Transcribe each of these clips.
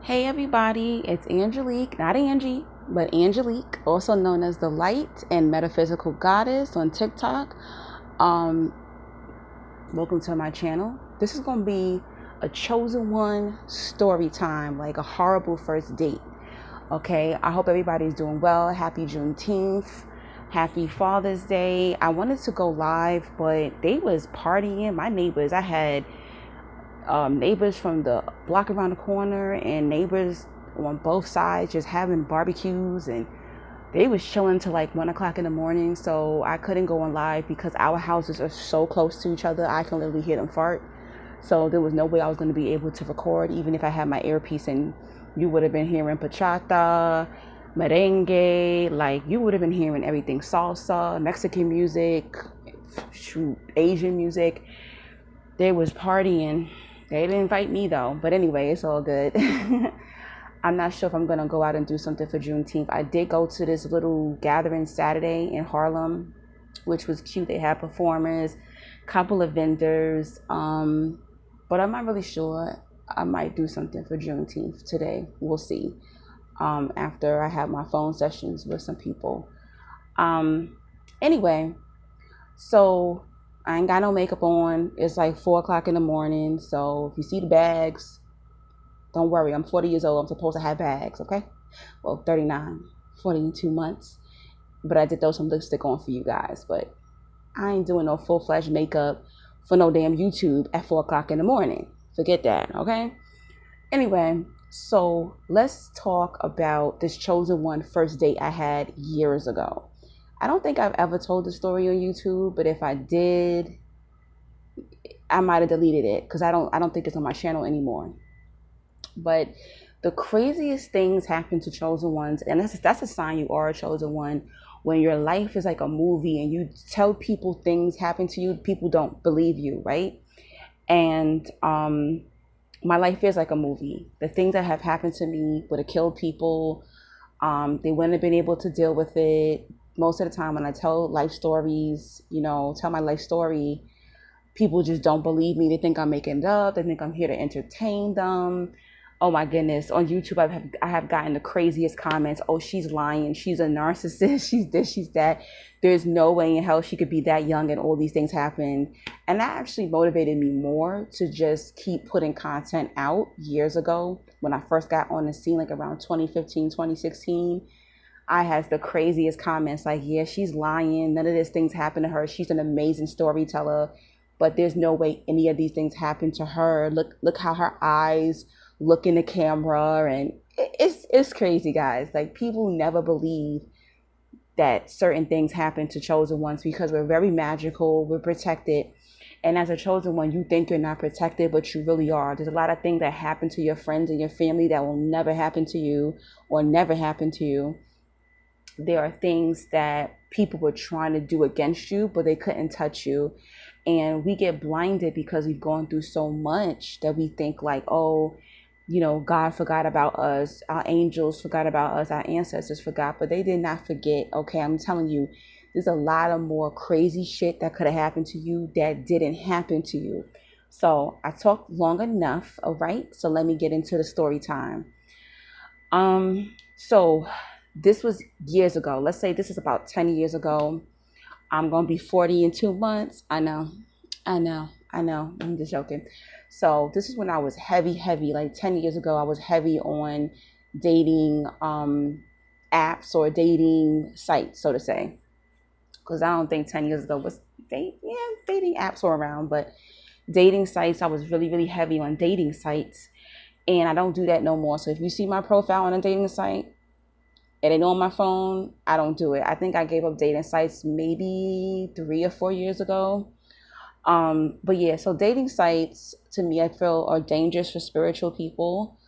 Hey everybody, it's Angelique, not Angie, but Angelique, also known as the Light and Metaphysical Goddess on TikTok. Um, Welcome to my channel. This is gonna be a chosen one story time, like a horrible first date. Okay, I hope everybody's doing well. Happy Juneteenth. Happy Father's Day. I wanted to go live, but they was partying. My neighbors, I had neighbors from the block around the corner and neighbors on both sides just having barbecues, and they was chilling till like 1 o'clock in the morning. So I couldn't go on live because our houses are so close to each other. I can literally hear them fart. So there was no way I was going to be able to record, even if I had my earpiece, and you would have been hearing bachata, merengue, like you would have been hearing everything, salsa, Mexican music, shoot, Asian music. They was partying. They didn't invite me though. But anyway, it's all good. I'm not sure if I'm gonna go out and do something for Juneteenth. I did go to this little gathering Saturday in Harlem, which was cute. They had performers, couple of vendors. But I'm not really sure. I might do something for Juneteenth today. We'll see. After I have my phone sessions with some people. Anyway, so I ain't got no makeup on. It's like 4 o'clock in the morning. So if you see the bags, don't worry. I'm 40 years old. I'm supposed to have bags, okay? Well, 39, 40 in 2 months. But I did throw some lipstick on for you guys. But I ain't doing no full-fledged makeup for no damn YouTube at 4 o'clock in the morning. Forget that, okay? Anyway, so let's talk about this chosen one first date I had years ago. I don't think I've ever told the story on YouTube, but if I did, I might have deleted it because I don't think it's on my channel anymore. But the craziest things happen to chosen ones, and that's a sign you are a chosen one. When your life is like a movie and you tell people things happen to you, people don't believe you, right? And my life is like a movie. The things that have happened to me would have killed people. They wouldn't have been able to deal with it. Most of the time when I tell life stories, tell my life story, people just don't believe me. They think I'm making it up. They think I'm here to entertain them. Oh my goodness. On YouTube, I have gotten the craziest comments. Oh, she's lying. She's a narcissist. She's this, she's that. There's no way in hell she could be that young and all these things happen. And that actually motivated me more to just keep putting content out years ago when I first got on the scene, like around 2015, 2016. I had the craziest comments like, yeah, she's lying. None of these things happened to her. She's an amazing storyteller, but there's no way any of these things happened to her. Look how her eyes look in the camera. And it's crazy, guys. Like, people never believe that certain things happen to chosen ones because we're very magical. We're protected. And as a chosen one, you think you're not protected, but you really are. There's a lot of things that happen to your friends and your family that will never happen to you or never happen to you. There are things that people were trying to do against you, but they couldn't touch you. And we get blinded because we've gone through so much that we think like, oh, God forgot about us. Our angels forgot about us. Our ancestors forgot, but they did not forget. Okay, I'm telling you, there's a lot of more crazy shit that could have happened to you that didn't happen to you. So I talked long enough. All right. So let me get into the story time. So this was years ago. Let's say this is about 10 years ago. I'm going to be 40 in 2 months. I know. I'm just joking. So this is when I was heavy, like 10 years ago, I was heavy on dating apps or dating sites, so to say. Because I don't think 10 years ago was dating apps were around, but dating sites, I was really, really heavy on dating sites. And I don't do that no more. So if you see my profile on a dating site, it ain't on my phone, I don't do it. I think I gave up dating sites maybe 3 or 4 years ago. But yeah, so dating sites to me, I feel are dangerous for spiritual people.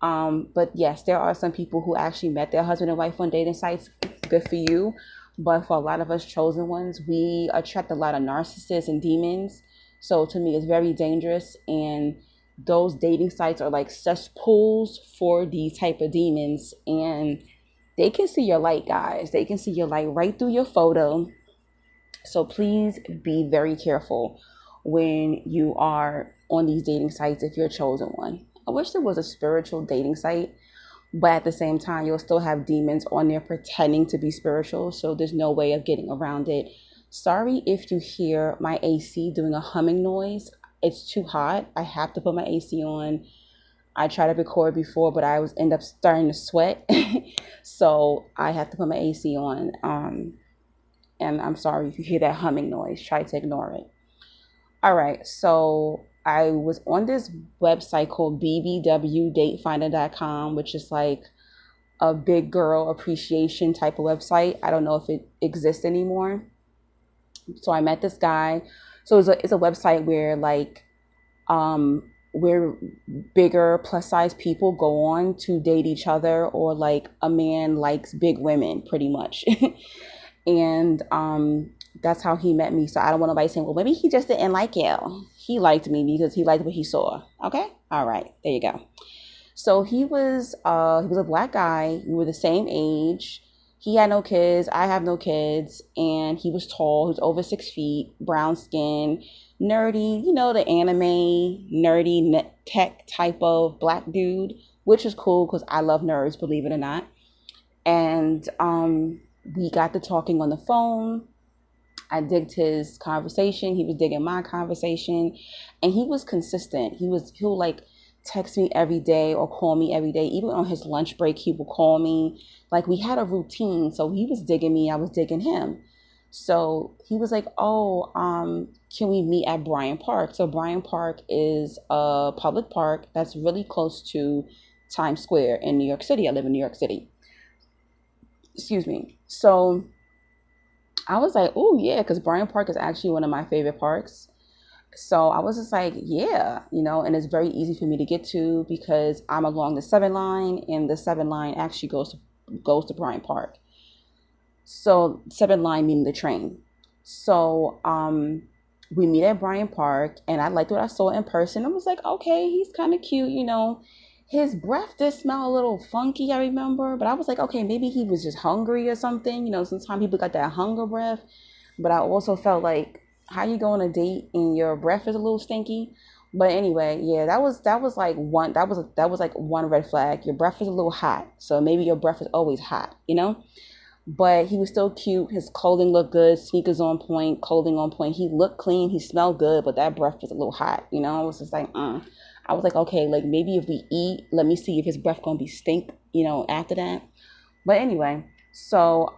But yes, there are some people who actually met their husband and wife on dating sites. Good for you. But for a lot of us chosen ones, we attract a lot of narcissists and demons. So to me, it's very dangerous. And those dating sites are like cesspools for these type of demons. And they can see your light, guys. They can see your light right through your photo. So please be very careful when you are on these dating sites if you're a chosen one. I wish there was a spiritual dating site, but at the same time, you'll still have demons on there pretending to be spiritual. So there's no way of getting around it. Sorry if you hear my AC doing a humming noise. It's too hot. I have to put my AC on. I tried to record before, but I was end up starting to sweat. So I have to put my AC on. And I'm sorry if you hear that humming noise. Try to ignore it. All right. So I was on this website called bbwdatefinder.com, which is like a big girl appreciation type of website. I don't know if it exists anymore. So I met this guy. So it's a website where like where bigger plus size people go on to date each other, or like a man likes big women pretty much. And that's how he met me. So I don't want nobody saying, well, maybe he just didn't like you. He liked me because he liked what he saw. Okay. All right. There you go. So he was a black guy. We were the same age. He had no kids. I have no kids. And he was tall. He was over 6 feet, brown skin, nerdy, the anime, nerdy tech type of black dude, which is cool because I love nerds, believe it or not. And we got to talking on the phone. I digged his conversation. He was digging my conversation. And he was consistent. He'll like text me every day or call me every day. Even on his lunch break, he would call me. Like, we had a routine. So he was digging me, I was digging him. So he was like, oh, can we meet at Bryant Park? So Bryant Park is a public park that's really close to Times Square in New York City. I live in New York City. Excuse me. So I was like, oh yeah, because Bryant Park is actually one of my favorite parks. So I was just like, yeah, and it's very easy for me to get to because I'm along the 7 line, and the 7 line actually goes to Bryant Park. So 7 line meaning the train. So we meet at Bryant Park, and I liked what I saw in person. I was like, okay, he's kind of cute, His breath did smell a little funky, I remember, but I was like, okay, maybe he was just hungry or something. Sometimes people got that hunger breath, but I also felt like, how you go on a date and your breath is a little stinky? But anyway, yeah, that was like one red flag. Your breath is a little hot, so maybe your breath is always hot, But he was still cute. His clothing looked good, sneakers on point, clothing on point. He looked clean, he smelled good, but that breath was a little hot, I was just like, I was like, okay, like maybe if we eat, let me see if his breath gonna be stink, after that. But anyway, so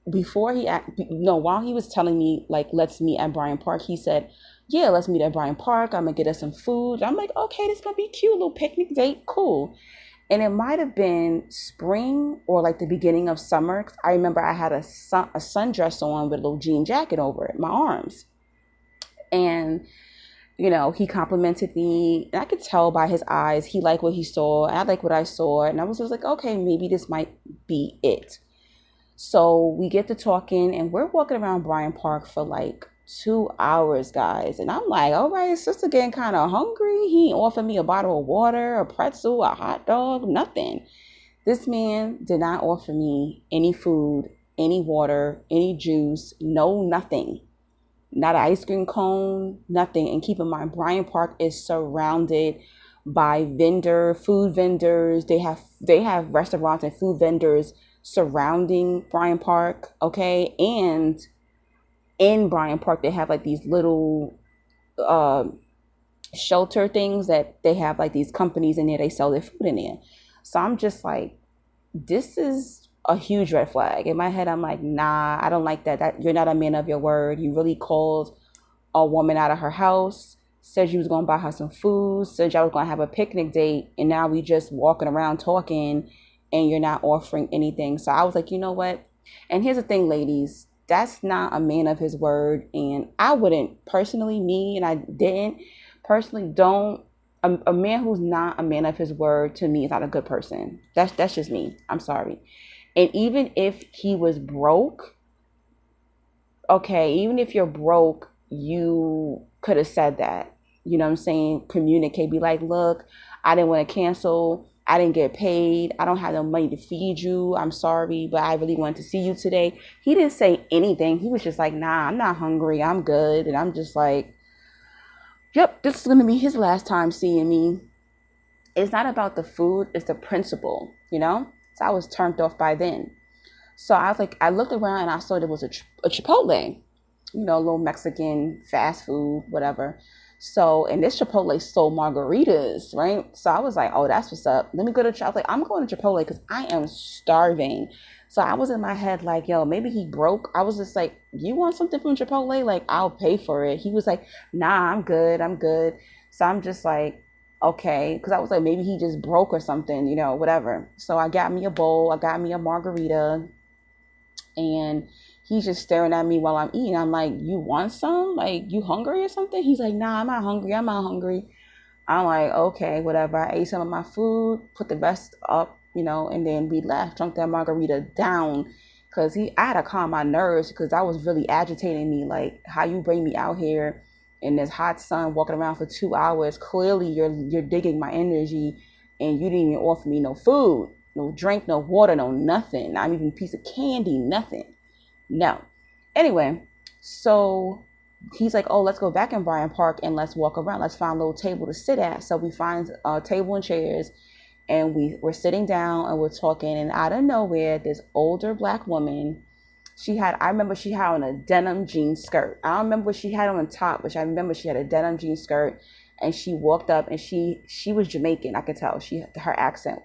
while he was telling me like, let's meet at Bryant Park, he said, yeah, let's meet at Bryant Park. I'm gonna get us some food. I'm like, okay, this is gonna be cute, little picnic date, cool. And it might have been spring or like the beginning of summer. I remember I had a sundress on with a little jean jacket over it, my arms. And he complimented me, and I could tell by his eyes he liked what he saw, and I liked what I saw, and I was just like, okay, maybe this might be it. So we get to talking, and we're walking around Bryant Park for like 2 hours, guys. And I'm like, all right, sister getting kind of hungry. He ain't offered me a bottle of water, a pretzel, a hot dog, nothing. This man did not offer me any food, any water, any juice, nothing. Not an ice cream cone, nothing. And keep in mind, Bryant Park is surrounded by food vendors. They have restaurants and food vendors surrounding Bryant Park, okay? And in Bryant Park, they have like these little shelter things that they have like these companies in there. They sell their food in there. So I'm just like, this is a huge red flag. In my head, I'm like, nah, I don't like that. That you're not a man of your word. You really called a woman out of her house, said you was going to buy her some food, said y'all was going to have a picnic date, and now we just walking around talking, and you're not offering anything. So I was like, you know what? And here's the thing, ladies, that's not a man of his word. And I wouldn't personally, and I didn't personally, don't. A man who's not a man of his word, to me, is not a good person. That's just me. I'm sorry. And even if he was broke, okay, even if you're broke, you could have said that. You know what I'm saying? Communicate. Be like, look, I didn't want to cancel. I didn't get paid. I don't have no money to feed you. I'm sorry, but I really wanted to see you today. He didn't say anything. He was just like, nah, I'm not hungry. I'm good. And I'm just like, yep, this is going to be his last time seeing me. It's not about the food, it's the principle, you know? So I was turned off by then. So I was like, I looked around and I saw there was a Chipotle, you know, a little Mexican fast food, whatever. So, and this Chipotle sold margaritas, right? So I was like, oh, that's what's up. Let me go to, I was like, I'm going to Chipotle because I am starving. So I was in my head like, yo, maybe he broke. I was just like, you want something from Chipotle? Like, I'll pay for it. He was like, nah, I'm good. I'm good. So I'm just like, okay. Because I was like, maybe he just broke or something, you know, whatever. So I got me a bowl. I got me a margarita. And he's just staring at me while I'm eating. I'm like, you want some? Like, you hungry or something? He's like, nah, I'm not hungry. I'm not hungry. I'm like, okay, whatever. I ate some of my food, put the rest up, you know, and then we left, drunk that margarita down. Cause I had to calm my nerves because that was really agitating me. Like, how you bring me out here in this hot sun, walking around for 2 hours. Clearly, you're digging my energy, and you didn't even offer me no food, no drink, no water, no nothing. Not even a piece of candy, nothing. No. Anyway, so he's like, oh, let's go back in Bryant Park and let's walk around. Let's find a little table to sit at. So we find a table and chairs, and we're sitting down and we're talking. And out of nowhere, this older black woman, I remember she had on a denim jean skirt. I don't remember what she had on top, but I remember she had a denim jean skirt. And she walked up, and she was Jamaican. I could tell her accent.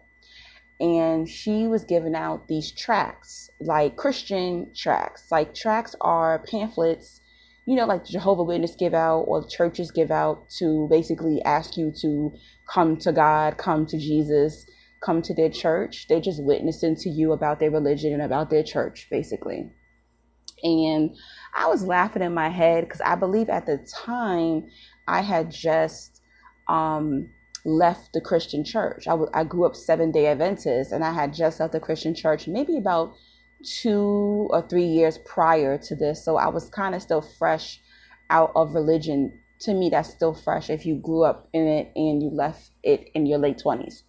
And she was giving out these tracts, like Christian tracts. Like, tracts are pamphlets, you know, like the Jehovah's Witness give out or churches give out to basically ask you to come to God, come to Jesus, come to their church. They're just witnessing to you about their religion and about their church, basically. And I was laughing in my head because I believe at the time I had just left the Christian church. I grew up 7-day Adventist, and I had just left the Christian church maybe about 2 or 3 years prior to this. So I was kind of still fresh out of religion. To me, that's still fresh if you grew up in it and you left it in your late 20s.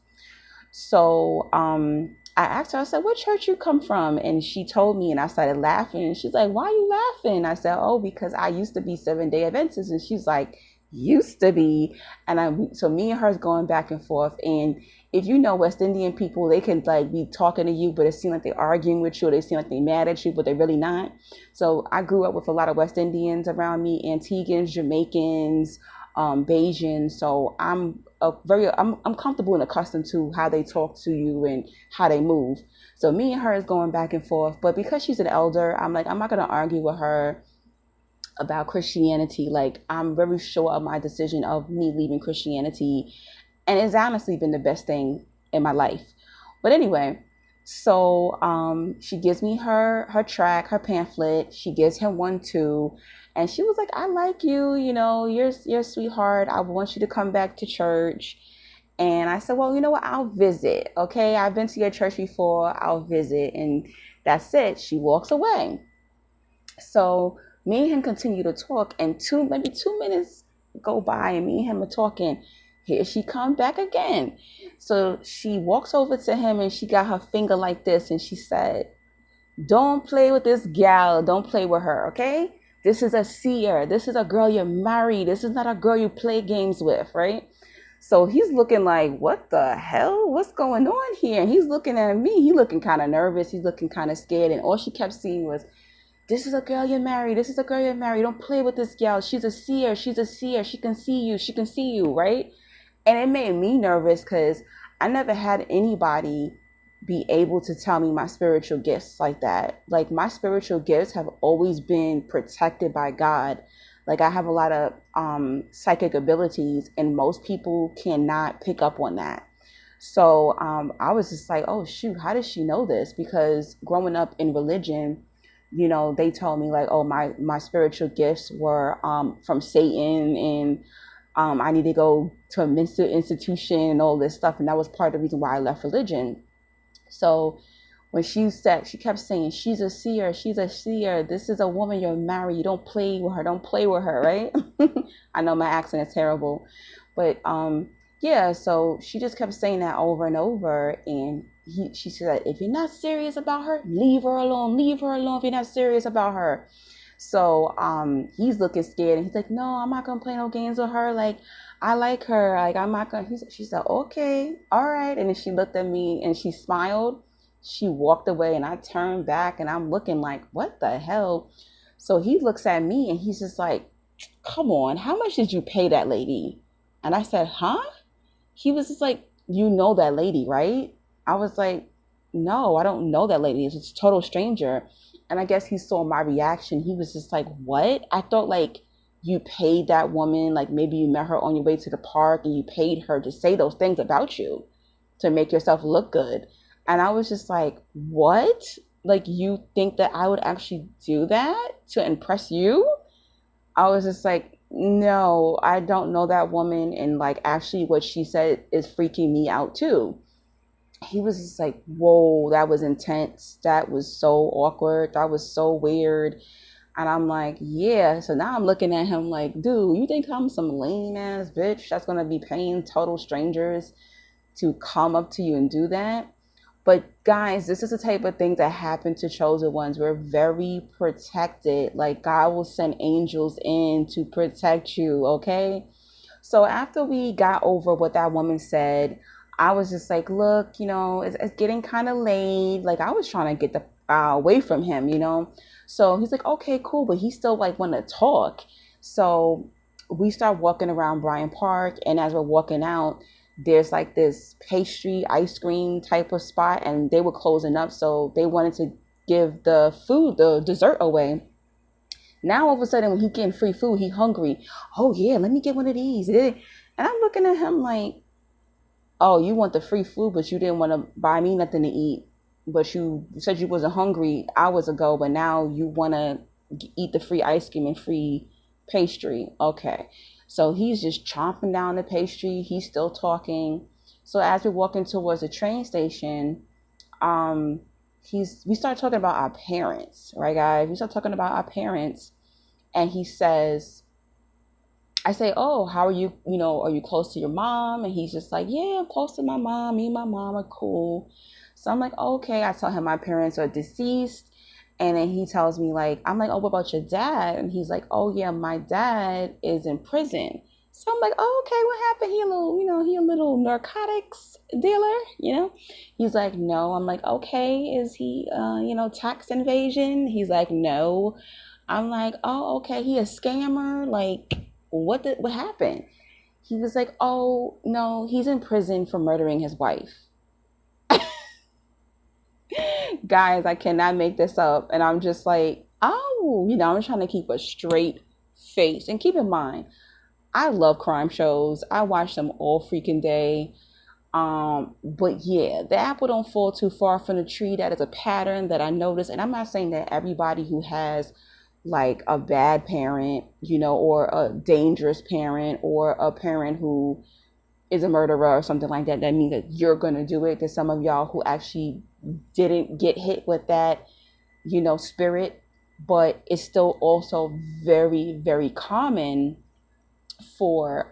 So I asked her, I said, what church you come from? And she told me, and I started laughing. And she's like, why are you laughing? I said, oh, because I used to be 7-day Adventist. And she's like, used to be. And so me and her is going back and forth. And if you know West Indian people, they can like be talking to you, but it seems like they're arguing with you, or they seem like they're mad at you, but they're really not. So I grew up with a lot of West Indians around me, Antiguans, Jamaicans, Bayesian. So I'm comfortable and accustomed to how they talk to you and how they move. So me and her is going back and forth. But because she's an elder, I'm like, I'm not going to argue with her about Christianity. Like, I'm very sure of my decision of me leaving Christianity. And it's honestly been the best thing in my life. But anyway, so she gives me her track, her pamphlet. She gives him one too. And she was like, I like you, you know, you're a sweetheart. I want you to come back to church. And I said, well, you know what? I'll visit. Okay. I've been to your church before. I'll visit. And that's it. She walks away. So me and him continue to talk, and maybe 2 minutes go by, and me and him are talking. Here she come back again. So she walks over to him, and she got her finger like this, and she said, don't play with this gal. Don't play with her, okay? This is a seer. This is a girl you're married. This is not a girl you play games with, right? So he's looking like, what the hell? What's going on here? And he's looking at me. He's looking kind of nervous. He's looking kind of scared. And all she kept seeing was, this is a girl you're married. This is a girl you're married. Don't play with this gal. She's a seer. She's a seer. She can see you. She can see you, right? And it made me nervous because I never had anybody be able to tell me my spiritual gifts like that. Like, my spiritual gifts have always been protected by God. Like, I have a lot of psychic abilities, and most people cannot pick up on that. So I was just like, oh, shoot, how does she know this? Because growing up in religion, you know, they told me like, oh, my spiritual gifts were from Satan, and I need to go to a mental institution and all this stuff. And that was part of the reason why I left religion. So when she kept saying, she's a seer, she's a seer. This is a woman you're married. You don't play with her. Don't play with her, right? I know my accent is terrible. But yeah, so she just kept saying that over and over. And she said, if you're not serious about her, leave her alone. Leave her alone if you're not serious about her. So he's looking scared, and he's like, no, I'm not gonna play no games with her. Like, I like her. Like, I'm not gonna. She said, okay, all right. And then she looked at me and she smiled. She walked away and I turned back and I'm looking like, what the hell? So he looks at me and he's just like, come on, how much did you pay that lady? And I said, huh? He was just like, you know that lady, right? I was like, no, I don't know that lady. It's a total stranger. And I guess he saw my reaction. He was just like, what? I thought like you paid that woman, like maybe you met her on your way to the park and you paid her to say those things about you to make yourself look good. And I was just like, what? Like, you think that I would actually do that to impress you? I was just like, no, I don't know that woman. And like, actually, what she said is freaking me out too. He was just like, whoa, that was intense. That was so awkward. That was so weird. And I'm like, yeah. So now I'm looking at him like, dude, you think I'm some lame ass bitch that's going to be paying total strangers to come up to you and do that? But guys, this is the type of thing that happen to chosen ones. We're very protected. Like, God will send angels in to protect you, okay? So after we got over what that woman said, I was just like, look, it's getting kind of late. Like, I was trying to get the away from him. So he's like, okay, cool. But he still like want to talk. So we start walking around Bryant Park. And as we're walking out, there's like this pastry ice cream type of spot. And they were closing up. So they wanted to give the dessert away. Now all of a sudden, when he getting free food, he hungry. Oh yeah, let me get one of these. And I'm looking at him like, oh, you want the free food, but you didn't want to buy me nothing to eat. But you said you wasn't hungry hours ago, but now you want to eat the free ice cream and free pastry. Okay, so he's just chomping down the pastry. He's still talking. So as we're walking towards the train station, um, we start talking about our parents, right, guys? We start talking about our parents, and he says, I say, oh, how are you? Are you close to your mom? And he's just like, yeah, I'm close to my mom. Me and my mom are cool. So I'm like, okay. I tell him my parents are deceased. And then he tells me like, I'm like, oh, what about your dad? And he's like, oh yeah, my dad is in prison. So I'm like, oh, okay, what happened? He a little narcotics dealer. He's like, no. I'm like, okay, is he, tax invasion? He's like, no. I'm like, oh, okay, he a scammer. Like, what happened? He was like, oh no, he's in prison for murdering his wife. Guys, I cannot make this up. And I'm just like, oh, I'm trying to keep a straight face. And keep in mind, I love crime shows. I watch them all freaking day. But yeah, the apple don't fall too far from the tree. That is a pattern that I noticed. And I'm not saying that everybody who has like a bad parent, or a dangerous parent, or a parent who is a murderer or something like that, that means that you're going to do it. There's some of y'all who actually didn't get hit with that, spirit, but it's still also very, very common for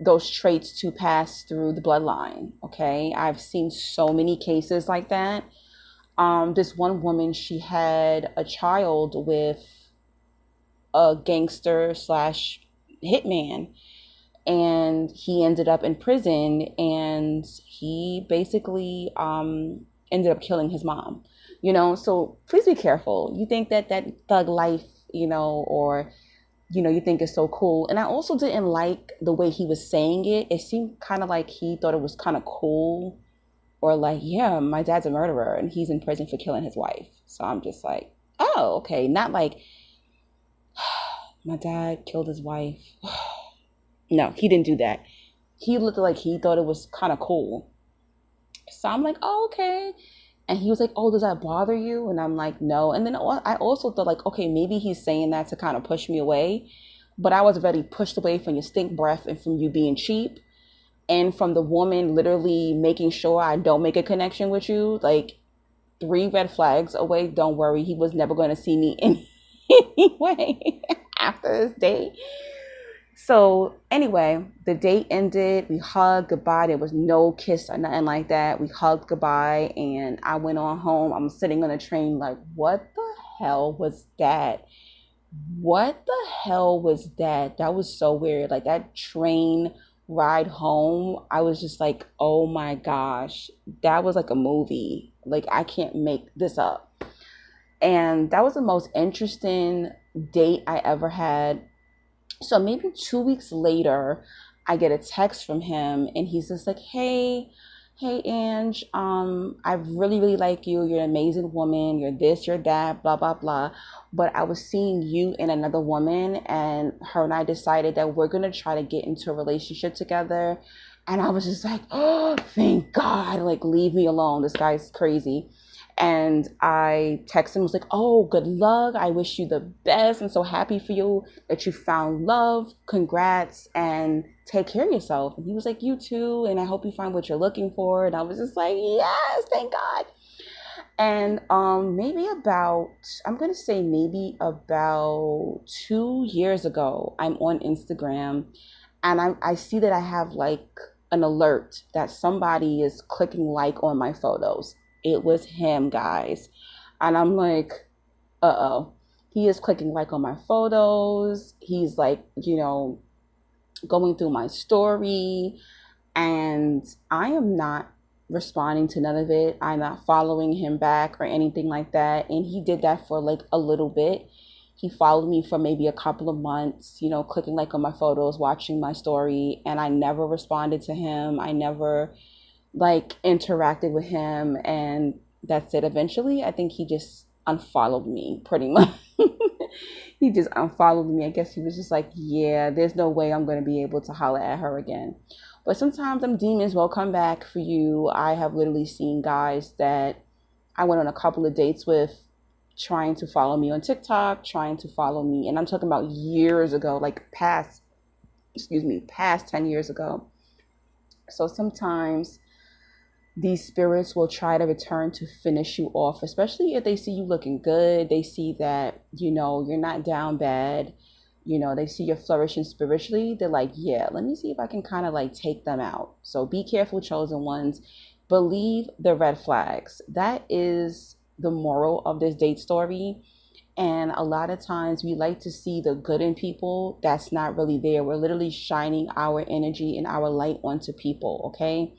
those traits to pass through the bloodline. Okay. I've seen so many cases like that. This one woman, she had a child with a gangster slash hitman, and he ended up in prison, and he basically ended up killing his mom. So please be careful. You think that thug life, or you think it's so cool. And I also didn't like the way he was saying it. It seemed kind of like he thought it was kind of cool, or like, yeah, my dad's a murderer and he's in prison for killing his wife. So I'm just like, oh, okay. Not like, my dad killed his wife. No, he didn't do that. He looked like he thought it was kind of cool. So I'm like, oh, okay. And he was like, oh, does that bother you? And I'm like, no. And then I also thought like, okay, maybe he's saying that to kind of push me away. But I was already pushed away from your stink breath and from you being cheap, and from the woman literally making sure I don't make a connection with you. Like, 3 red flags away. Don't worry, he was never going to see me anyway after this date. So anyway, the date ended. We hugged goodbye. There was no kiss or nothing like that. We hugged goodbye, and I went on home. I'm sitting on a train like, what the hell was that? what the hell was that? That was so weird. Like that train ride home, I was just like, oh my gosh, that was like a movie. Like I can't make this up. And that was the most interesting date I ever had. So maybe 2 weeks later, I get a text from him and he's just like, hey Ange, I really, really like you. You're an amazing woman. You're this, you're that, blah, blah, blah. But I was seeing you and another woman, and her and I decided that we're gonna try to get into a relationship together. And I was just like, oh, thank God, like leave me alone. This guy's crazy. And I texted him, was like, oh, good luck. I wish you the best. I'm so happy for you that you found love. Congrats, and take care of yourself. And he was like, you too. And I hope you find what you're looking for. And I was just like, yes, thank God. And maybe about, I'm going to say maybe about 2 years ago, I'm on Instagram and I see that I have like an alert that somebody is clicking like on my photos. It was him, guys. And I'm like, uh-oh. He is clicking like on my photos. He's like, going through my story. And I am not responding to none of it. I'm not following him back or anything like that. And he did that for like a little bit. He followed me for maybe a couple of months, clicking like on my photos, watching my story. And I never responded to him. I never like interacted with him. And that's it. Eventually, I think he just unfollowed me pretty much. He just unfollowed me. I guess he was just like, yeah, there's no way I'm going to be able to holler at her again. But sometimes them demons will come back for you. I have literally seen guys that I went on a couple of dates with trying to follow me on TikTok, trying to follow me. And I'm talking about years ago, like past 10 years ago. So sometimes these spirits will try to return to finish you off, especially if they see you looking good. They see that, you're not down bad. They see you're flourishing spiritually. They're like, yeah, let me see if I can kind of like take them out. So be careful, chosen ones. Believe the red flags. That is the moral of this date story. And a lot of times we like to see the good in people that's not really there. We're literally shining our energy and our light onto people, okay?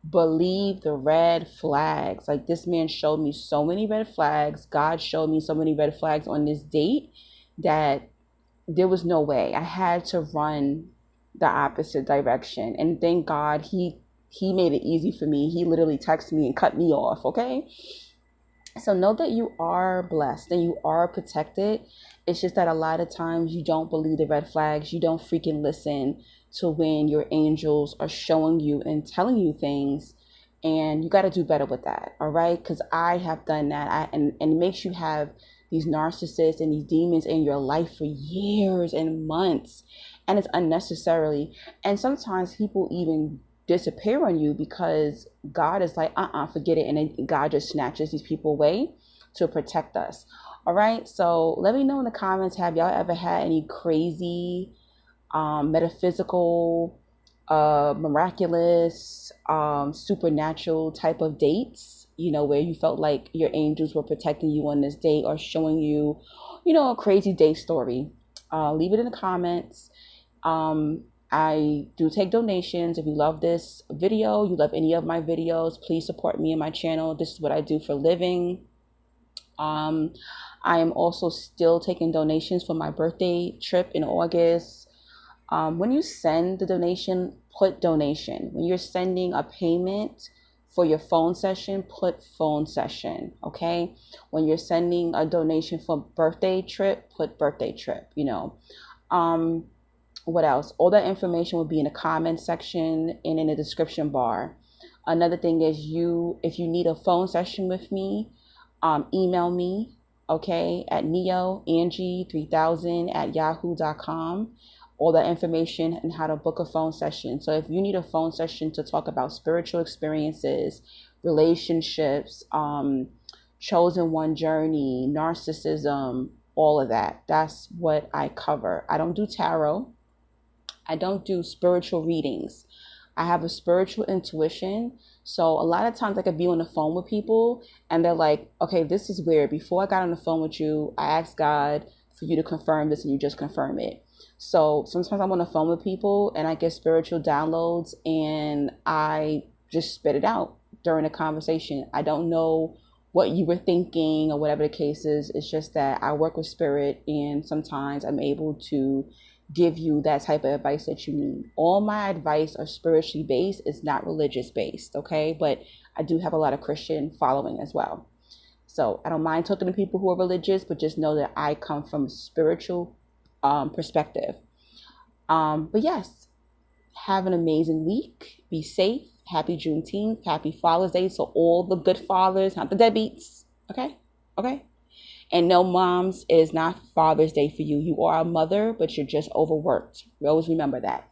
Believe the red flags. Like this man showed me so many red flags. God showed me so many red flags on this date that there was no way. I had to run the opposite direction. And thank God he made it easy for me. He literally texted me and cut me off, okay? So know that you are blessed and you are protected. It's just that a lot of times you don't believe the red flags. You don't freaking listen to when your angels are showing you and telling you things. And you got to do better with that. All right. Because I have done that. And it makes you have these narcissists and these demons in your life for years and months. And it's unnecessarily. And sometimes people even disappear on you because God is like, forget it. And then God just snatches these people away to protect us. All right. So let me know in the comments, have y'all ever had any crazy, metaphysical, miraculous, supernatural type of dates, where you felt like your angels were protecting you on this date or showing you, a crazy date story? Leave it in the comments. I do take donations. If you love this video, you love any of my videos, please support me and my channel. This is what I do for a living. I am also still taking donations for my birthday trip in August. When you send the donation, put donation. When you're sending a payment for your phone session, put phone session, okay? When you're sending a donation for birthday trip, put birthday trip, What else? All that information will be in the comment section and in the description bar. Another thing is if you need a phone session with me, email me, okay, at neoangie3000@yahoo.com. All that information and how to book a phone session. So if you need a phone session to talk about spiritual experiences, relationships, chosen one journey, narcissism, all of that, that's what I cover. I don't do tarot. I don't do spiritual readings. I have a spiritual intuition. So a lot of times I could be on the phone with people and they're like, okay, this is weird. Before I got on the phone with you, I asked God for you to confirm this and you just confirm it. So sometimes I'm on the phone with people and I get spiritual downloads and I just spit it out during a conversation. I don't know what you were thinking or whatever the case is. It's just that I work with spirit and sometimes I'm able to give you that type of advice that you need. All my advice are spiritually based. It's not religious based, okay? But I do have a lot of Christian following as well. So I don't mind talking to people who are religious, but just know that I come from a spiritual perspective. But yes, have an amazing week. Be safe. Happy Juneteenth. Happy Father's Day. So all the good fathers, not the deadbeats. Okay? Okay? And no, moms, it is not Father's Day for you. You are a mother, but you're just overworked. We always remember that.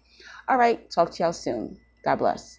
All right. Talk to y'all soon. God bless.